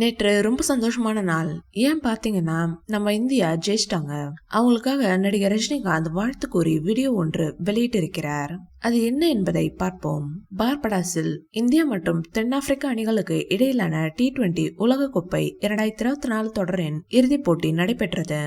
நேற்று ரொம்ப சந்தோஷமான நாள். ஏன் பாத்தீங்கன்னா நம்ம இந்தியா ஜெயிச்சிட்டாங்க. அவங்களுக்காக நடிகர் ரஜினிகாந்த் வாழ்த்து கூறி வீடியோ ஒன்று வெளியிட்டு இருக்கிறார். அது என்ன என்பதை பார்ப்போம். பார்படாஸில் இந்தியா மற்றும் தென்னாப்பிரிக்கா அணிகளுக்கு இடையிலான T20 உலகக்கோப்பை 2024 தொடரின் இறுதிப் போட்டி நடைபெற்றது.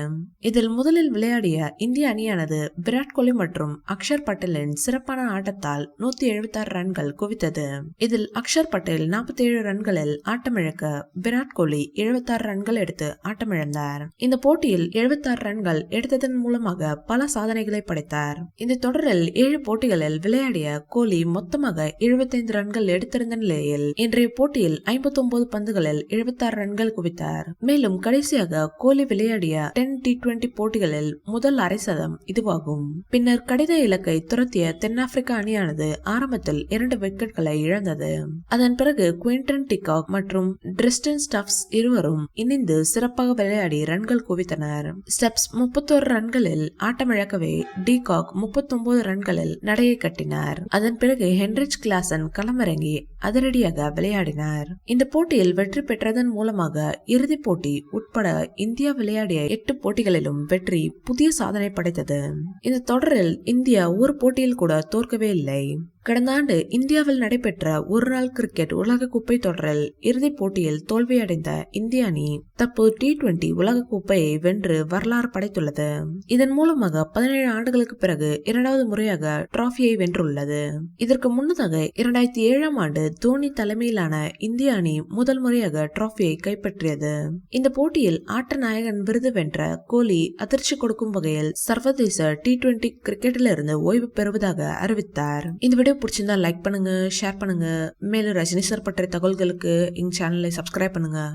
இதில் முதலில் விளையாடிய இந்திய அணியானது விராட் கோலி மற்றும் அக்ஷர் பட்டேலின் சிறப்பான ஆட்டத்தால் 176 ரன்கள் குவித்தது. இதில் அக்ஷர் பட்டேல் 47 ரன்களில் ஆட்டமிழக்க விராட் கோலி 76 ரன்கள் எடுத்து ஆட்டமிழந்தார். இந்த போட்டியில் 76 ரன்கள் எடுத்ததன் மூலமாக பல சாதனைகளை படைத்தார். இந்த தொடரில் 7 போட்டிகளில் விளையாடிய கோலி மொத்தமாக 75 ரன்கள் எடுத்திருந்த நிலையில் இன்றைய போட்டியில் 59 பந்துகளில் 76 ரன்கள் குவித்தார். மேலும் கடைசியாக கோலி விளையாடிய 10 T20 போட்டிகளில் முதல் அரை சதம் இதுவாகும். பின்னர் கடித இலக்கை துரத்திய தென்னாப்பிரிக்கா அணியானது ஆரம்பத்தில் 2 விக்கெட்களை இழந்தது. அதன் பிறகு குவின்டன் டிகாக் மற்றும் ட்ரிஸ்டன் ஸ்டப்ஸ் இருவரும் இணைந்து சிறப்பாக விளையாடி ரன்கள் குவித்தனர். ஸ்டப்ஸ் 31 ரன்களில் ஆட்டமிழக்கவே டிகாக் 39 ரன்களில் நடையை கட்டினார். அதன் பிறகு ஹென்ரிச் கிளாசன் களமிறங்கி அதிரடியாக விளையாடினார். இந்த போட்டியில் வெற்றி பெற்றதன் மூலமாக இறுதிப் போட்டி உட்பட இந்தியா விளையாடிய 8 போட்டிகளிலும் வெற்றி புதிய சாதனை படைத்தது. இந்த தொடரில் இந்தியா ஒரு போட்டியில் கூட தோற்கவே இல்லை. கடந்த ஆண்டு இந்தியாவில் நடைபெற்ற ஒருநாள் கிரிக்கெட் உலக கோப்பை தொடரில் இறுதிப் போட்டியில் தோல்வியடைந்த இந்திய அணி தற்போது T20 உலக கோப்பையை வென்று வரலாறு படைத்துள்ளது. இதன் மூலமாக 17 ஆண்டுகளுக்கு பிறகு இரண்டாவது முறையாக டிராபியை வென்றுள்ளது. இதற்கு முன்னதாக 2007ஆம் ஆண்டு தோனி தலைமையிலான இந்திய அணி முதல் முறையாக டிராபியை கைப்பற்றியது. இந்த போட்டியில் ஆட்ட நாயகன் விருது வென்ற கோலி அதிர்ச்சி கொடுக்கும் வகையில் சர்வதேச T20 கிரிக்கெட்டிலிருந்து ஓய்வு பெறுவதாக அறிவித்தார். இந்த வீடியோ பிடிச்சிருந்தா லைக் பண்ணுங்க, ஷேர் பண்ணுங்க. மேலும் ரஜினி சார் பற்றிய தகவல்களுக்கு எங்க சேனலை சப்ஸ்கிரைப் பண்ணுங்க.